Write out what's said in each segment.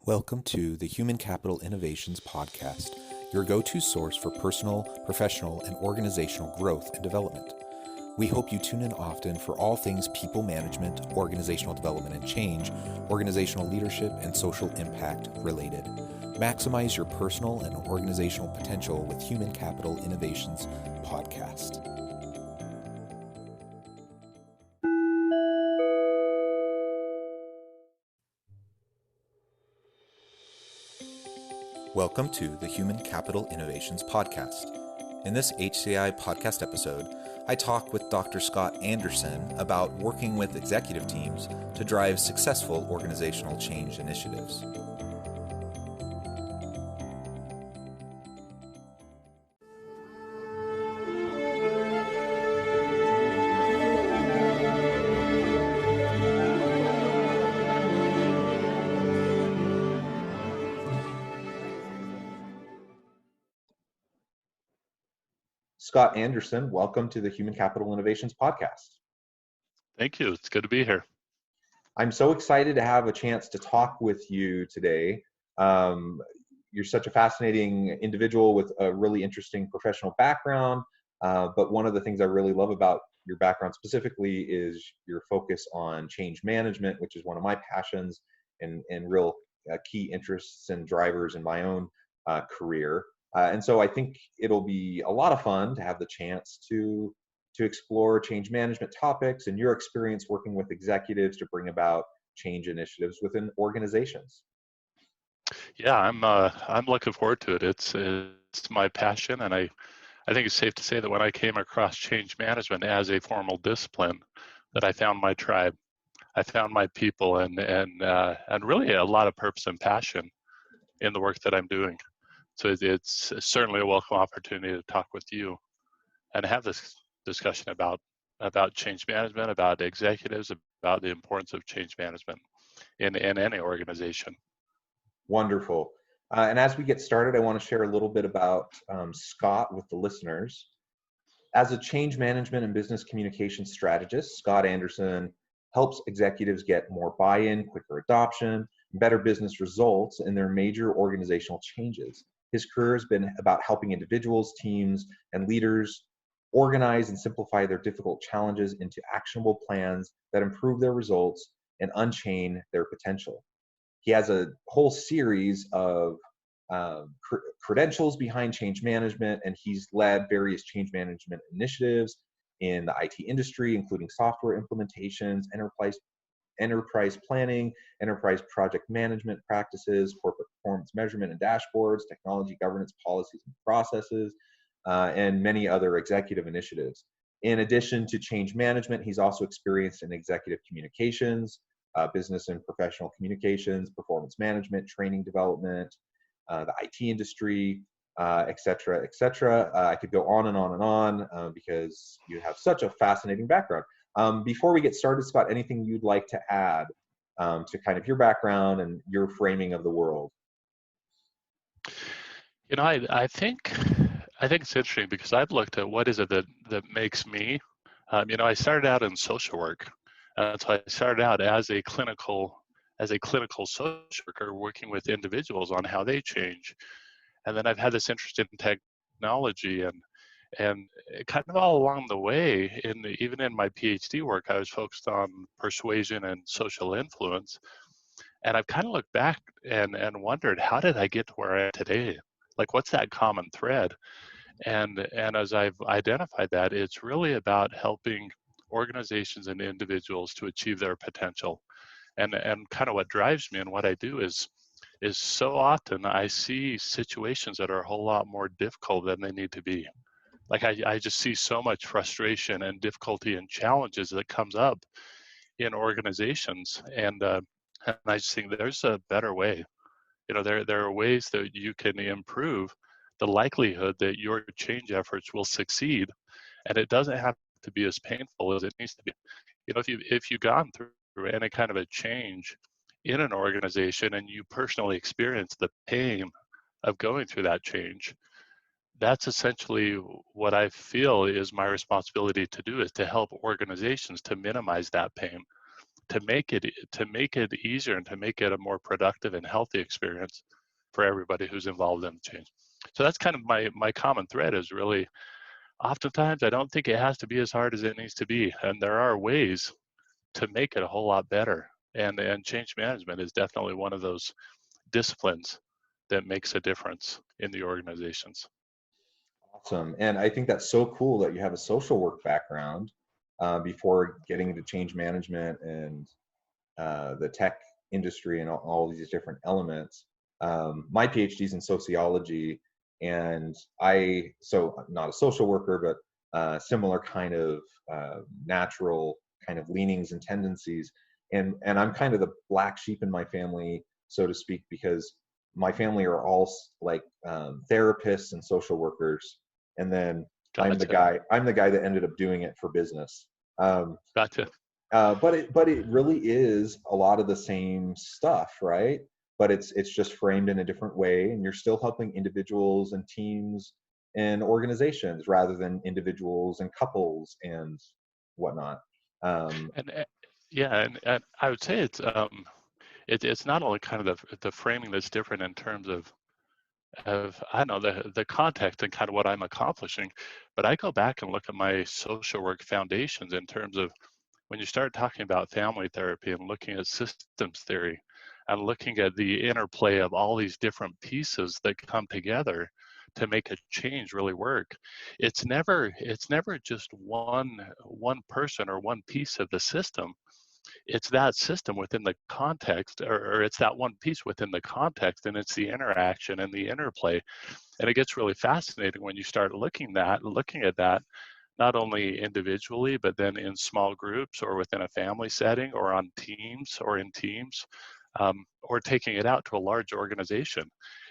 Welcome to the Human Capital Innovations Podcast, your go-to source for personal, professional, and organizational growth and development. We hope you tune in often for all things people management, organizational development and change, organizational leadership, and social impact related. Maximize your personal and organizational potential with Human Capital Innovations Podcast. Welcome to the Human Capital Innovations Podcast. In this HCI podcast episode, I talk with Dr. Scott Anderson about working with executive teams to drive successful organizational change initiatives. Scott Anderson, welcome to the Human Capital Innovations Podcast. Thank you. It's good to be here. I'm so excited to have a chance to talk with you today. You're such a fascinating individual with a really interesting professional background, but one of the things I really love about your background specifically is your focus on change management, which is one of my passions and real key interests and drivers in my own career. And so I think it'll be a lot of fun to have the chance to explore change management topics and your experience working with executives to bring about change initiatives within organizations. Yeah, I'm looking forward to it. It's my passion, and I think it's safe to say that when I came across change management as a formal discipline, that I found my tribe, I found my people, and really a lot of purpose and passion in the work that I'm doing. So it's certainly a welcome opportunity to talk with you and have this discussion about change management, about executives, about the importance of change management in any organization. Wonderful. And as we get started, I want to share a little bit about Scott with the listeners. As a change management and business communication strategist, Scott Anderson helps executives get more buy-in, quicker adoption, better business results in their major organizational changes. His career has been about helping individuals, teams, and leaders organize and simplify their difficult challenges into actionable plans that improve their results and unchain their potential. He has a whole series of credentials behind change management, and he's led various change management initiatives in the IT industry, including software implementations, enterprise planning, enterprise project management practices, corporate performance measurement and dashboards, technology governance policies and processes, and many other executive initiatives. In addition to change management, he's also experienced in executive communications, business and professional communications, performance management, training development, the IT industry, et cetera, et cetera. I could go on and on and on because you have such a fascinating background. Before we get started, Scott, anything you'd like to add to kind of your background and your framing of the world? You know, I think it's interesting because I've looked at what is it that makes me. I started out in social work, so I started out as a clinical social worker working with individuals on how they change, and then I've had this interest in technology and kind of all along the way, even in my PhD work, I was focused on persuasion and social influence. And I've kind of looked back and wondered, how did I get to where I am today? Like, what's that common thread? And as I've identified that, it's really about helping organizations and individuals to achieve their potential. And kind of what drives me and what I do is so often I see situations that are a whole lot more difficult than they need to be. Like I just see so much frustration and difficulty and challenges that comes up in organizations, and I just think there's a better way. There are ways that you can improve the likelihood that your change efforts will succeed, and it doesn't have to be as painful as it needs to be. If you've gone through any kind of a change in an organization and you personally experience the pain of going through that change, that's essentially what I feel is my responsibility to do, is to help organizations to minimize that pain. to make it easier and to make it a more productive and healthy experience for everybody who's involved in the change. So that's kind of my common thread is really, oftentimes I don't think it has to be as hard as it needs to be, and there are ways to make it a whole lot better. And change management is definitely one of those disciplines that makes a difference in the organizations. Awesome. And I think that's so cool that you have a social work background before getting into change management and the tech industry and all these different elements. My PhD's in sociology, and so I'm not a social worker, but similar kind of natural kind of leanings and tendencies. And I'm kind of the black sheep in my family, so to speak, because my family are all like therapists and social workers, and then Gotcha. I'm the guy that ended up doing it for business. Gotcha. But it really is a lot of the same stuff, right? But it's just framed in a different way, and you're still helping individuals and teams and organizations rather than individuals and couples and whatnot. And yeah, and I would say it's not only kind of the framing that's different in terms of I don't know the context and kind of what I'm accomplishing, but I go back and look at my social work foundations in terms of when you start talking about family therapy and looking at systems theory and looking at the interplay of all these different pieces that come together to make a change really work. It's never just one person or one piece of the system. It's that system within the context, or it's that one piece within the context, and it's the interaction and the interplay. And it gets really fascinating when you start looking at that not only individually, but then in small groups or within a family setting or on teams or in teams, or taking it out to a large organization.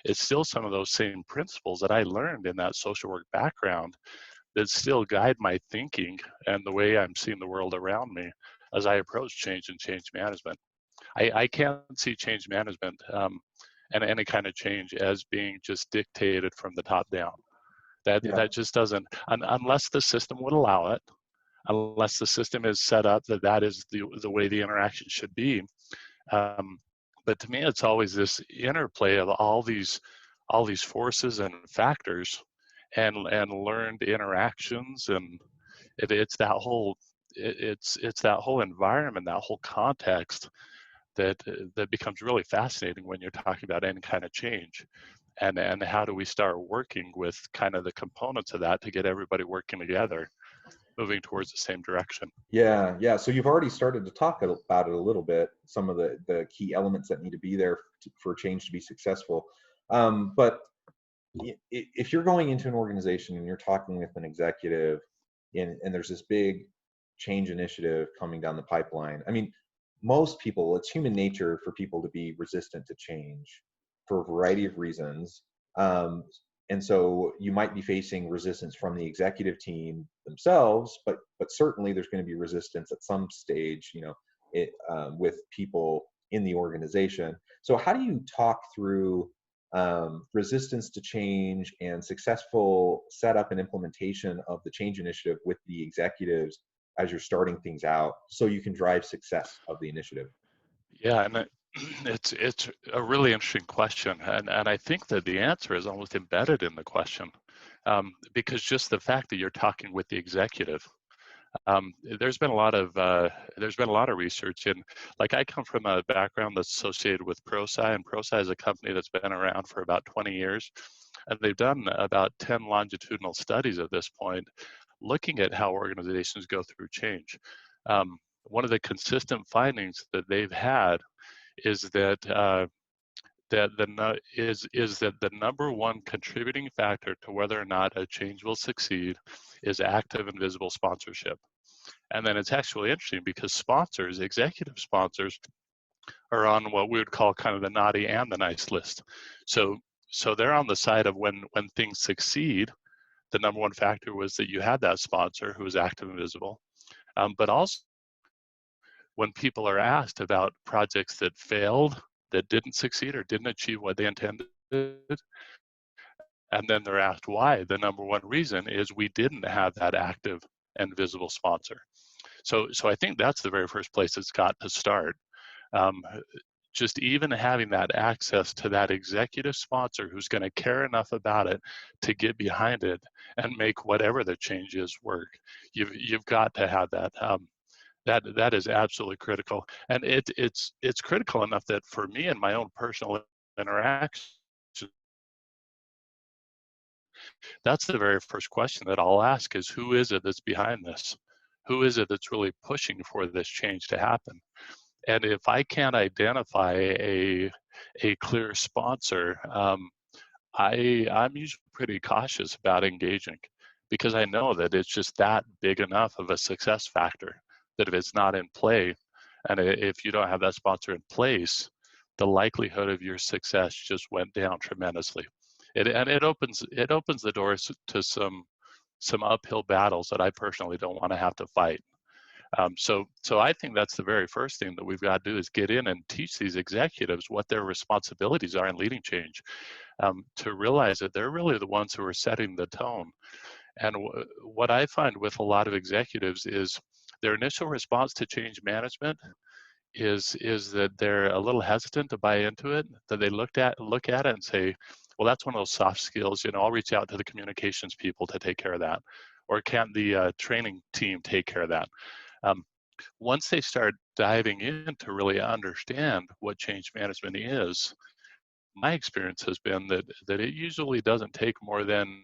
It's still some of those same principles that I learned in that social work background that still guide my thinking and the way I'm seeing the world around me as I approach change and change management. I can't see change management and any kind of change as being just dictated from the top down. That just doesn't, unless the system would allow it, unless the system is set up that is the way the interaction should be. But to me, it's always this interplay of all these forces and factors and learned interactions, and it's that whole environment, that whole context that becomes really fascinating when you're talking about any kind of change. And how do we start working with kind of the components of that to get everybody working together, moving towards the same direction? Yeah. So you've already started to talk about it a little bit, some of the key elements that need to be there for change to be successful. But if you're going into an organization and you're talking with an executive and there's this big change initiative coming down the pipeline, I mean, most people, it's human nature for people to be resistant to change for a variety of reasons. And so you might be facing resistance from the executive team themselves, but certainly there's going to be resistance at some stage, with people in the organization. So how do you talk through resistance to change and successful setup and implementation of the change initiative with the executives as you're starting things out so you can drive success of the initiative? Yeah, and it's a really interesting question, and I think that the answer is almost embedded in the question, because just the fact that you're talking with the executive, there's been a lot of research in, like, I come from a background that's associated with Prosci, and Prosci is a company that's been around for about 20 years, and they've done about 10 longitudinal studies at this point, looking at how organizations go through change. One of the consistent findings that they've had is that the number one contributing factor to whether or not a change will succeed is active and visible sponsorship. And then it's actually interesting because sponsors, executive sponsors, are on what we would call kind of the naughty and the nice list. So they're on the side of when things succeed, the number one factor was that you had that sponsor who was active and visible. But also, when people are asked about projects that failed, that didn't succeed or didn't achieve what they intended, and then they're asked why, the number one reason is we didn't have that active and visible sponsor. So I think that's the very first place it's got to start. Just even having that access to that executive sponsor who's going to care enough about it to get behind it and make whatever the change is work. You've got to have that. That is absolutely critical, and it's critical enough that for me in my own personal interaction, that's the very first question that I'll ask is, who is it that's behind this? Who is it that's really pushing for this change to happen? And if I can't identify a clear sponsor, I'm usually pretty cautious about engaging, because I know that it's just that big enough of a success factor that if it's not in play, and if you don't have that sponsor in place, the likelihood of your success just went down tremendously. It opens the doors to some uphill battles that I personally don't want to have to fight. So I think that's the very first thing that we've got to do is get in and teach these executives what their responsibilities are in leading change, to realize that they're really the ones who are setting the tone. And what I find with a lot of executives is their initial response to change management is that they're a little hesitant to buy into it, that they look at it and say, well, that's one of those soft skills, I'll reach out to the communications people to take care of that, or can the training team take care of that? Once they start diving in to really understand what change management is, my experience has been that it usually doesn't take more than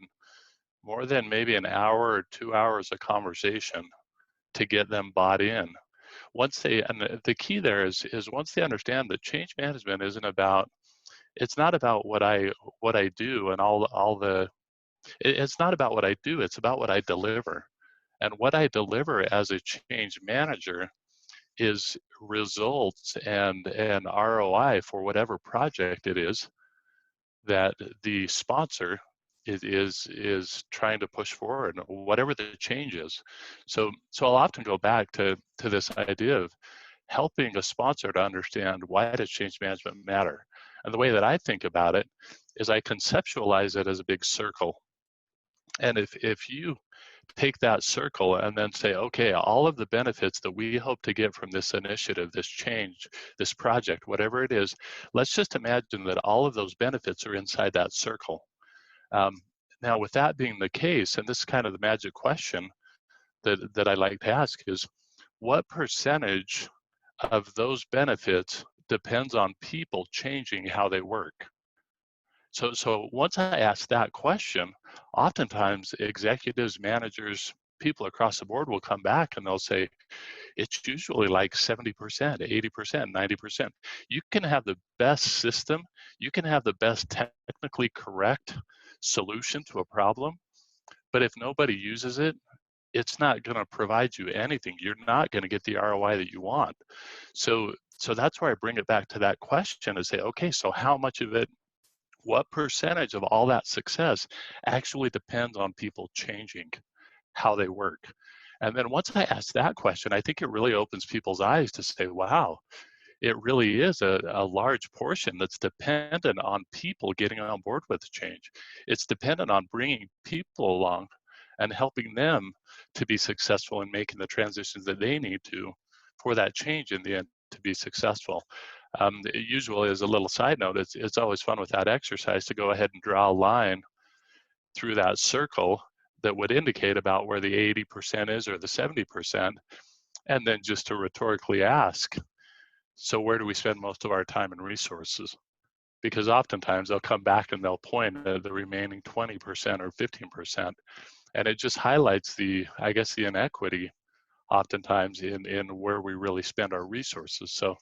maybe an hour or 2 hours of conversation to get them bought in. And the key there is once they understand that change management it's not about what I do and it's not about what I do, it's about what I deliver. And what I deliver as a change manager is results and ROI for whatever project it is that the sponsor is trying to push forward, whatever the change is. So I'll often go back to this idea of helping a sponsor to understand, why does change management matter? And the way that I think about it is I conceptualize it as a big circle. And if you take that circle and then say, okay, all of the benefits that we hope to get from this initiative, this change, this project, whatever it is, let's just imagine that all of those benefits are inside that circle. Now, with that being the case, and this is kind of the magic question that I like to ask is, what percentage of those benefits depends on people changing how they work? So once I ask that question, oftentimes executives, managers, people across the board will come back and they'll say, it's usually like 70%, 80%, 90%. You can have the best system, you can have the best technically correct solution to a problem, but if nobody uses it, it's not going to provide you anything. You're not going to get the ROI that you want. So that's where I bring it back to that question and say, okay, so how much of it, what percentage of all that success actually depends on people changing how they work? And then once I ask that question, I think it really opens people's eyes to say, wow, it really is a large portion that's dependent on people getting on board with the change. It's dependent on bringing people along and helping them to be successful in making the transitions that they need to for that change in the end to be successful. Usually, as a little side note, it's always fun with that exercise to go ahead and draw a line through that circle that would indicate about where the 80% is or the 70%, and then just to rhetorically ask, so where do we spend most of our time and resources? Because oftentimes they'll come back and they'll point at the remaining 20% or 15%, and it just highlights the inequity oftentimes in where we really spend our resources. So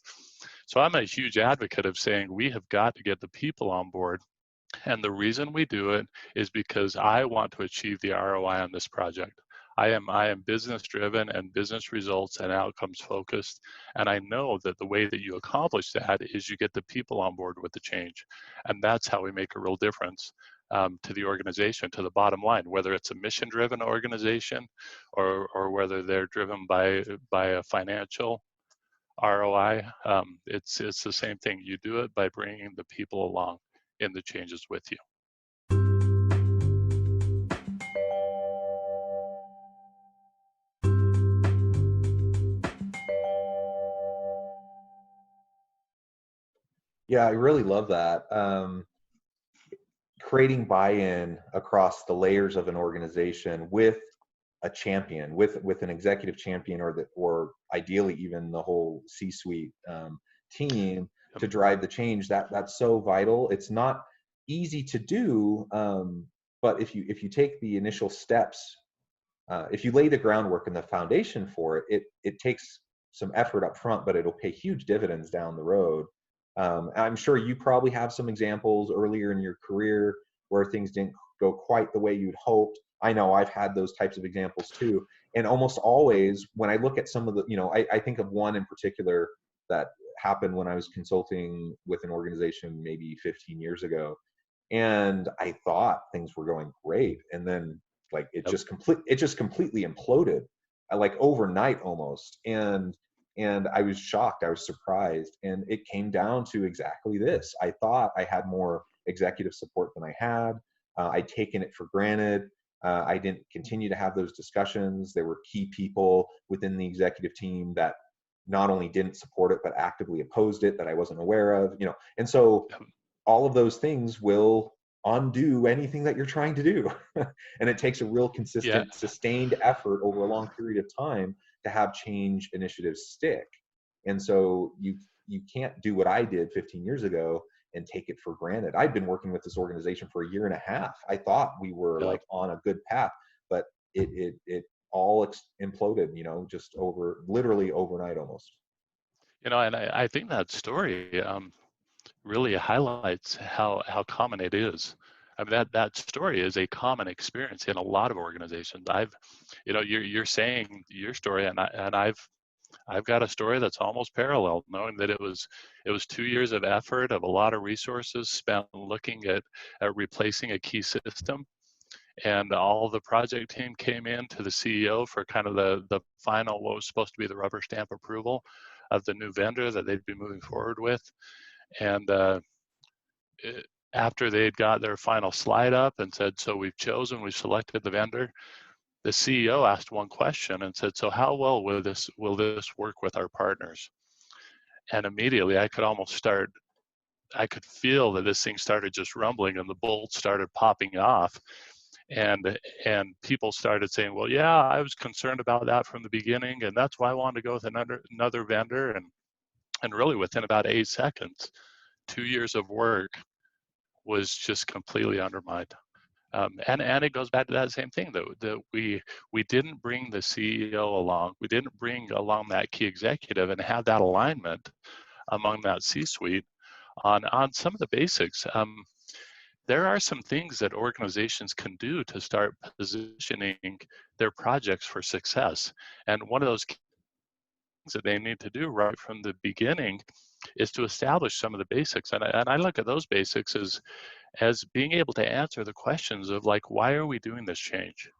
I'm a huge advocate of saying we have got to get the people on board. And the reason we do it is because I want to achieve the ROI on this project. I am business driven and business results and outcomes focused. And I know that the way that you accomplish that is you get the people on board with the change. And that's how we make a real difference to the organization, to the bottom line, whether it's a mission driven organization or whether they're driven by a financial ROI. It's the same thing. You do it by bringing the people along in the changes with you. Yeah, I really love that. Creating buy-in across the layers of an organization with a champion, with an executive champion, or ideally even the whole C-suite team Yep. to drive the change. That's so vital. It's not easy to do, but if you take the initial steps, if you lay the groundwork and the foundation for it, it takes some effort up front, but it'll pay huge dividends down the road. I'm sure you probably have some examples earlier in your career where things didn't go quite the way you'd hoped. I know I've had those types of examples too. And almost always when I look at some of the, I think of one in particular that happened when I was consulting with an organization maybe 15 years ago. And I thought things were going great. And then like it Yep. just completely imploded, like overnight almost. And I was shocked, I was surprised. And it came down to exactly this. I thought I had more executive support than I had. I'd taken it for granted. I didn't continue to have those discussions. There were key people within the executive team that not only didn't support it, but actively opposed it that I wasn't aware of, And so Yep. all of those things will undo anything that you're trying to do. And it takes a real Yeah. consistent, sustained effort over a long period of time to have change initiatives stick. And so you can't do what I did 15 years ago and take it for granted. I'd been working with this organization for a year and a half. I thought we were Yep. like on a good path, but it all imploded, just literally overnight almost. And I think that story really highlights how common it is. I mean, that story is a common experience in a lot of organizations. You're saying your story, and I've got a story that's almost parallel, knowing that it was 2 years of effort, of a lot of resources spent looking at replacing a key system. And all the project team came in to the CEO for kind of the final, what was supposed to be the rubber stamp approval of the new vendor that they'd be moving forward with. And after they'd got their final slide up and said, so we've selected the vendor, the CEO asked one question and said, so how well will this work with our partners? And immediately I could feel that this thing started just rumbling and the bolts started popping off. And people started saying, well, yeah, I was concerned about that from the beginning, and that's why I wanted to go with another vendor. And really within about 8 seconds, 2 years of work was just completely undermined. And it goes back to that same thing, though, that we didn't bring the CEO along. We didn't bring along that key executive and have that alignment among that C-suite on some of the basics. There are some things that organizations can do to start positioning their projects for success. And one of those things that they need to do right from the beginning is to establish some of the basics. And I look at those basics as being able to answer the questions of like, why are we doing this change?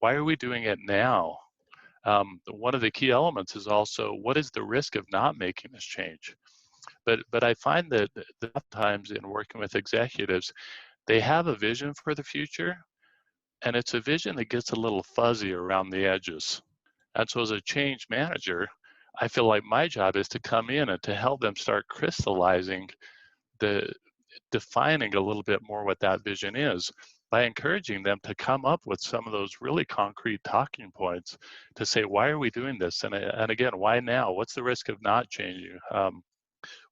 Why are we doing it now? One of the key elements is also, what is the risk of not making this change? But I find that times in working with executives, they have a vision for the future, and it's a vision that gets a little fuzzy around the edges. And so as a change manager, I feel like my job is to come in and to help them start crystallizing defining a little bit more what that vision is by encouraging them to come up with some of those really concrete talking points to say, why are we doing this? And again, why now? What's the risk of not changing?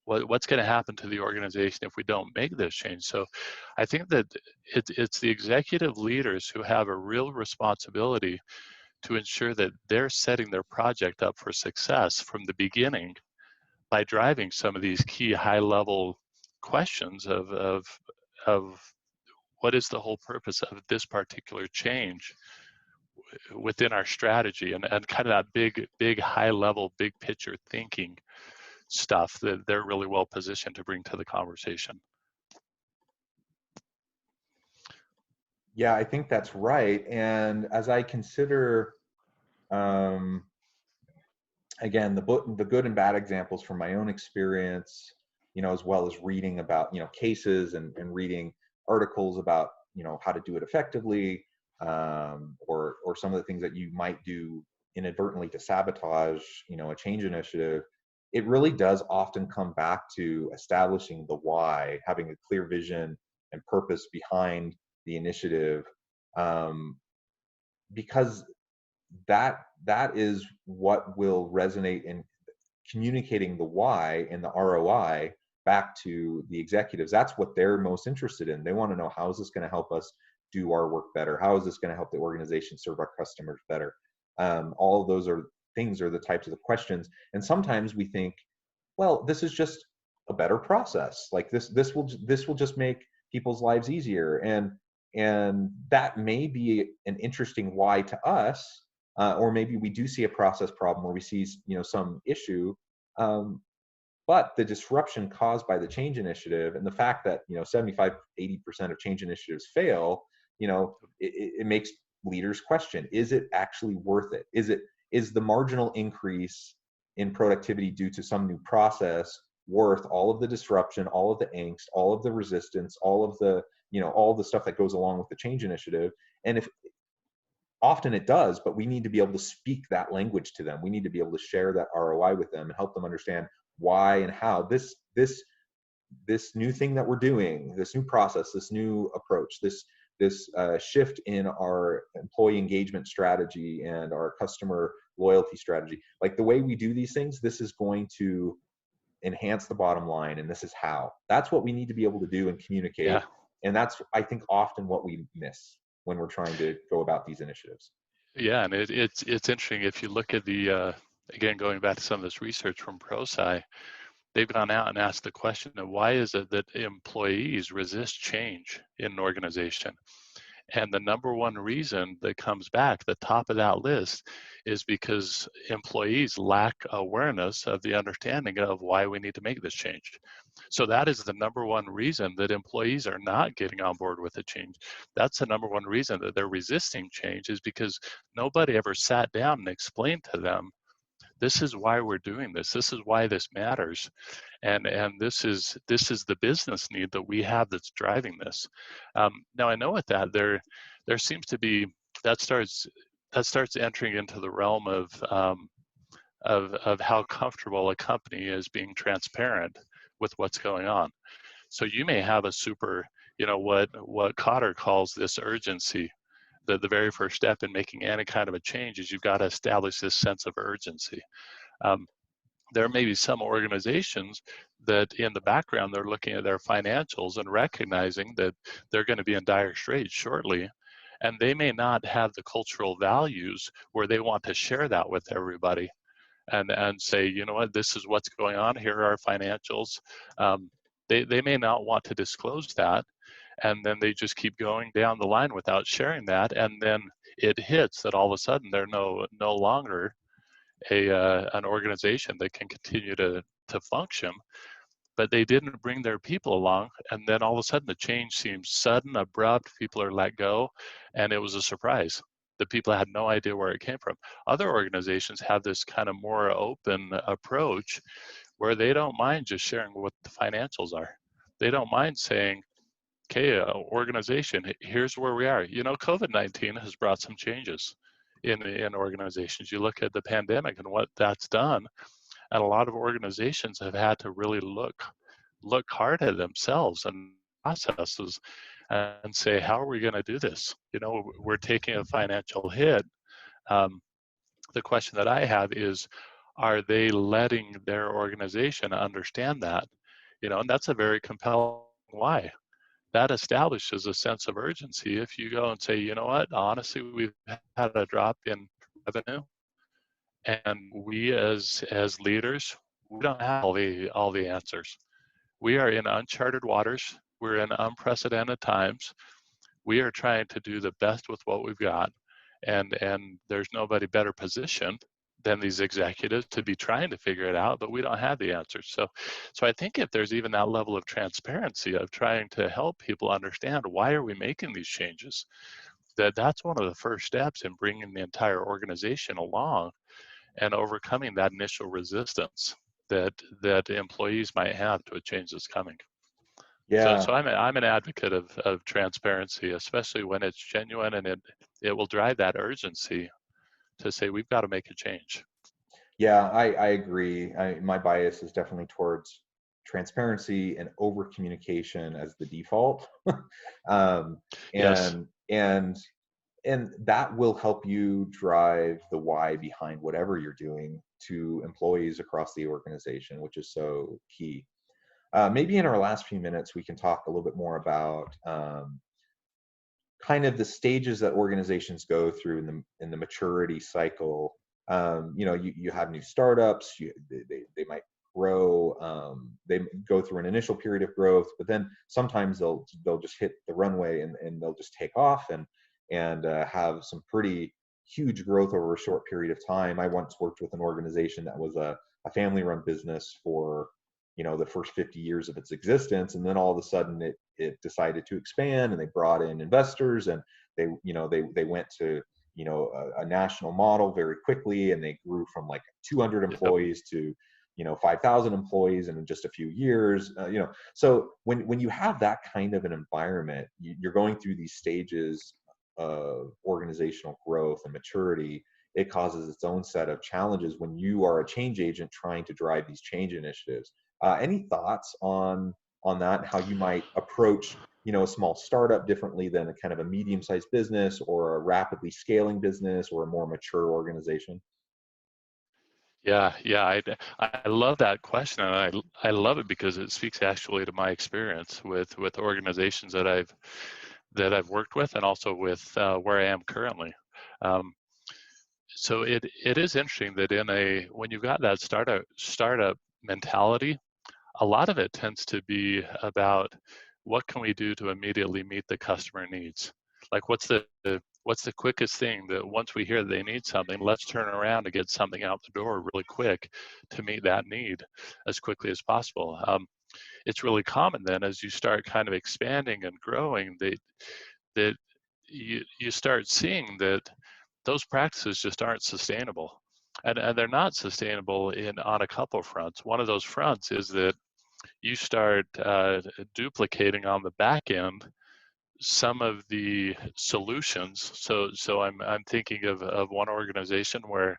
What's going to happen to the organization if we don't make this change? So I think that it's the executive leaders who have a real responsibility to ensure that they're setting their project up for success from the beginning by driving some of these key high-level questions of what is the whole purpose of this particular change within our strategy, and kind of that big high-level, big picture thinking stuff that they're really well positioned to bring to the conversation. Yeah, I think that's right. And as I consider, again, the good and bad examples from my own experience, as well as reading about, cases and reading articles about, how to do it effectively, or some of the things that you might do inadvertently to sabotage, a change initiative. it really does often come back to establishing the why, having a clear vision and purpose behind the initiative, because that is what will resonate in communicating the why and the ROI back to the executives. That's what they're most interested in. They want to know, how is this going to help us do our work better? How is this going to help the organization serve our customers better? All of those are the types of questions. And sometimes we think, well, this is just a better process. Like this will just make people's lives easier. And that may be an interesting why to us, or maybe we do see a process problem, or we see some issue, but the disruption caused by the change initiative and the fact that 75-80% of change initiatives fail, it makes leaders question: is it actually worth it? Is the marginal increase in productivity due to some new process worth all of the disruption, all of the angst, all of the resistance, all of the stuff that goes along with the change initiative? And if often it does, but we need to be able to speak that language to them. We need to be able to share that ROI with them and help them understand why and how this new thing that we're doing, this new process, this new approach, this shift in our employee engagement strategy and our customer loyalty strategy, like the way we do these things, this is going to enhance the bottom line, and this is how. That's what we need to be able to do and communicate. Yeah. And that's, I think, often what we miss when we're trying to go about these initiatives. Yeah, and it's interesting if you look at the again, going back to some of this research from Prosci, they've gone out and asked the question of why is it that employees resist change in an organization? And the number one reason that comes back, the top of that list, is because employees lack awareness of the understanding of why we need to make this change. So that is the number one reason that employees are not getting on board with the change. That's the number one reason that they're resisting change, is because nobody ever sat down and explained to them, this is why we're doing this. This is why this matters, and this is the business need that we have that's driving this. Now I know with that there seems to be that starts entering into the realm of how comfortable a company is being transparent with what's going on. So you may have a super, what Cotter calls this urgency. The very first step in making any kind of a change is you've got to establish this sense of urgency. There may be some organizations that in the background, they're looking at their financials and recognizing that they're going to be in dire straits shortly. And they may not have the cultural values where they want to share that with everybody and say, you know what, this is what's going on. Here are our financials. They may not want to disclose that. And then they just keep going down the line without sharing that. And then it hits that all of a sudden they're no longer an organization that can continue to function, but they didn't bring their people along. And then all of a sudden the change seems sudden, abrupt, people are let go, and it was a surprise. The people had no idea where it came from. Other organizations have this kind of more open approach where they don't mind just sharing what the financials are. They don't mind saying, okay, organization, here's where we are. COVID-19 has brought some changes in organizations. You look at the pandemic and what that's done, and a lot of organizations have had to really look hard at themselves and processes and say, how are we going to do this? We're taking a financial hit. The question that I have is, are they letting their organization understand that? And that's a very compelling why. That establishes a sense of urgency. If you go and say, you know what, honestly, we've had a drop in revenue, and we as leaders, we don't have all the answers. We are in uncharted waters. We're in unprecedented times. We are trying to do the best with what we've got, and there's nobody better positioned than these executives to be trying to figure it out, but we don't have the answers. So I think if there's even that level of transparency of trying to help people understand why are we making these changes, that's one of the first steps in bringing the entire organization along and overcoming that initial resistance that employees might have to a change that's coming. Yeah. So I'm an advocate of transparency, especially when it's genuine, and it will drive that urgency to say we've got to make a change. Yeah, I agree. My bias is definitely towards transparency and over communication as the default. um, Yes. and and and that will help you drive the why behind whatever you're doing to employees across the organization, which is so key. Maybe in our last few minutes, we can talk a little bit more about kind of the stages that organizations go through in the maturity cycle. You have new startups. They might grow. They go through an initial period of growth, but then sometimes they'll just hit the runway and they'll just take off and have some pretty huge growth over a short period of time. I once worked with an organization that was a family-run business for the first 50 years of its existence, and then all of a sudden it decided to expand, and they brought in investors, and they went to a national model very quickly, and they grew from like 200 Yep. employees to 5,000 employees in just a few years. So when you have that kind of an environment, you're going through these stages of organizational growth and maturity. It causes its own set of challenges when you are a change agent trying to drive these change initiatives. Any thoughts on that, and how you might approach a small startup differently than a kind of a medium-sized business or a rapidly scaling business or a more mature organization? Yeah, yeah, I love that question, and I love it because it speaks actually to my experience with organizations that I've worked with, and also with where I am currently. Um, so it is interesting that when you've got that startup mentality, a lot of it tends to be about what can we do to immediately meet the customer needs. Like what's the quickest thing that once we hear they need something, let's turn around and get something out the door really quick to meet that need as quickly as possible. It's really common then as you start kind of expanding and growing that you start seeing that those practices just aren't sustainable. And they're not sustainable on a couple of fronts. One of those fronts is that you start duplicating on the back end some of the solutions. So I'm thinking of one organization where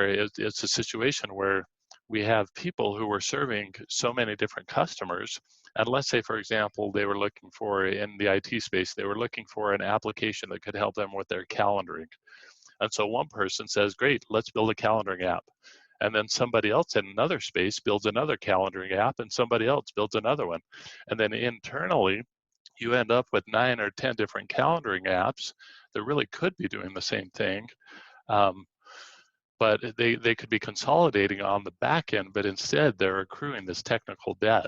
it's a situation where we have people who are serving so many different customers. And let's say, for example, they were looking for, in the IT space, they were looking for an application that could help them with their calendaring. And so one person says, great, let's build a calendaring app. And then somebody else in another space builds another calendaring app, and somebody else builds another one. And then internally, you end up with 9 or 10 different calendaring apps that really could be doing the same thing. Um, but they could be consolidating on the back end, but instead they're accruing this technical debt.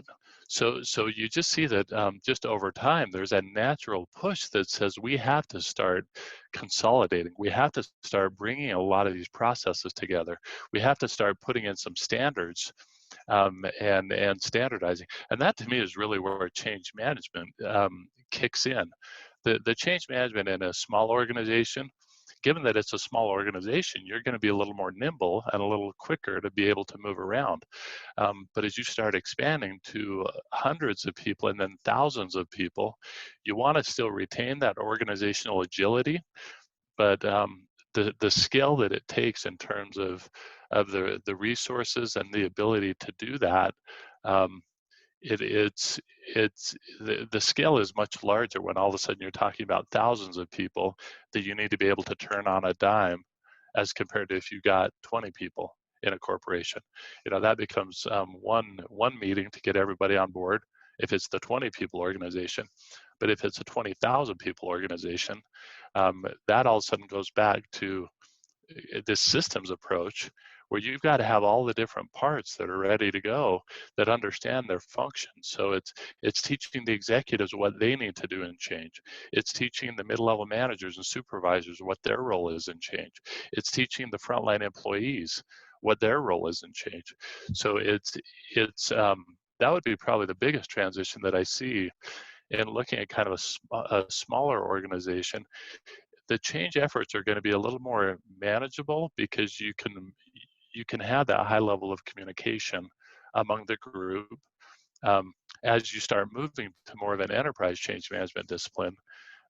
So you just see that just over time, there's a natural push that says we have to start consolidating. We have to start bringing a lot of these processes together. We have to start putting in some standards and standardizing. And that to me is really where change management kicks in. The change management in a small organization, given that it's a small organization, you're going to be a little more nimble and a little quicker to be able to move around. But as you start expanding to hundreds of people and then thousands of people, you want to still retain that organizational agility, but the skill that it takes in terms of the resources and the ability to do that, um, it's the scale is much larger when all of a sudden you're talking about thousands of people that you need to be able to turn on a dime, as compared to if you got 20 people in a corporation. That becomes one meeting to get everybody on board if it's the 20 people organization. But if it's a 20,000 people organization, that all of a sudden goes back to this systems approach, where you've got to have all the different parts that are ready to go, that understand their function. So it's teaching the executives what they need to do in change. It's teaching the mid-level managers and supervisors what their role is in change. It's teaching the frontline employees what their role is in change. So it's that would be probably the biggest transition that I see in looking at kind of a smaller organization. The change efforts are going to be a little more manageable because you can have that high level of communication among the group. Um, as you start moving to more of an enterprise change management discipline,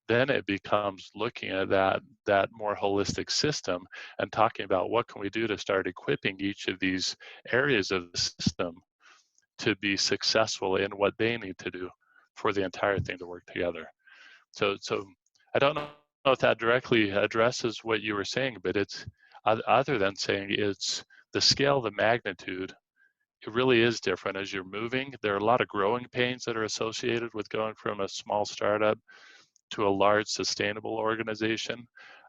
then it becomes looking at that more holistic system and talking about what can we do to start equipping each of these areas of the system to be successful in what they need to do for the entire thing to work together. So I don't know if that directly addresses what you were saying, but it's other than saying it's the scale, the magnitude, it really is different as you're moving. There are a lot of growing pains that are associated with going from a small startup to a large sustainable organization.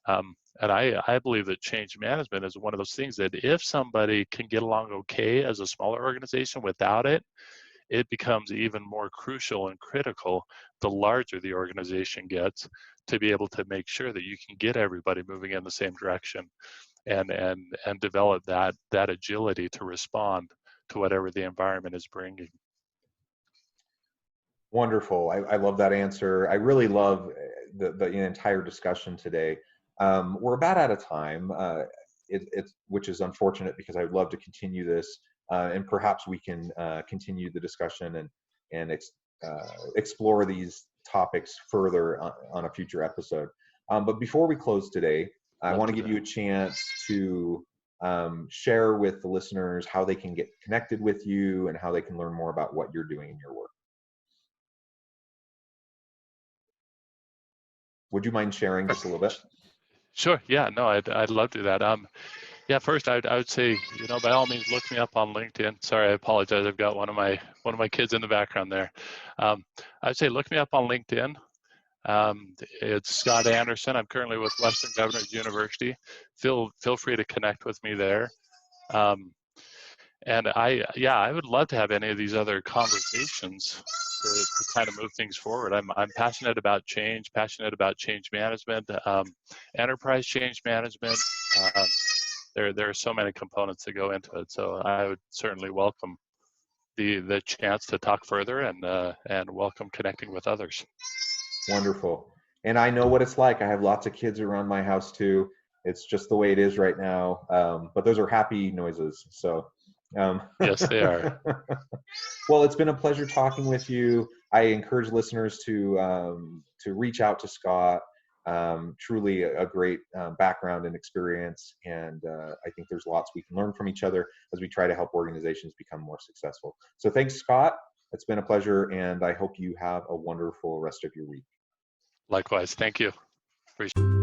And I believe that change management is one of those things that if somebody can get along okay as a smaller organization without it, it becomes even more crucial and critical the larger the organization gets to be able to make sure that you can get everybody moving in the same direction and develop that agility to respond to whatever the environment is bringing. Wonderful. I love that answer. I really love the entire discussion today. We're about out of time, which is unfortunate because I would love to continue this, and perhaps we can continue the discussion and explore these topics further on a future episode. But before we close today, I want to give you a chance to share with the listeners how they can get connected with you and how they can learn more about what you're doing in your work. Would you mind sharing just a little bit? Sure. Yeah. No, I'd love to do that. Yeah. First, I would say, by all means, look me up on LinkedIn. Sorry, I apologize. I've got one of my kids in the background there. I'd say look me up on LinkedIn. It's Scott Anderson. I'm currently with Western Governors University. Feel free to connect with me there. And I would love to have any of these other conversations to kind of move things forward. I'm passionate about change management, enterprise change management. There are so many components that go into it. So I would certainly welcome the chance to talk further and welcome connecting with others. Wonderful. And I know what it's like. I have lots of kids around my house too. It's just the way it is right now. But those are happy noises. So yes, they are. Well, it's been a pleasure talking with you. I encourage listeners to reach out to Scott. Truly a great background and experience. And I think there's lots we can learn from each other as we try to help organizations become more successful. So thanks, Scott. It's been a pleasure. And I hope you have a wonderful rest of your week. Likewise. Thank you. Appreciate it.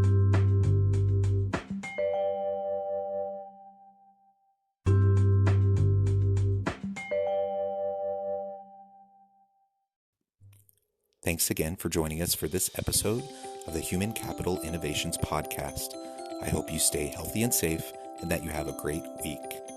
Thanks again for joining us for this episode of the Human Capital Innovations Podcast. I hope you stay healthy and safe and that you have a great week.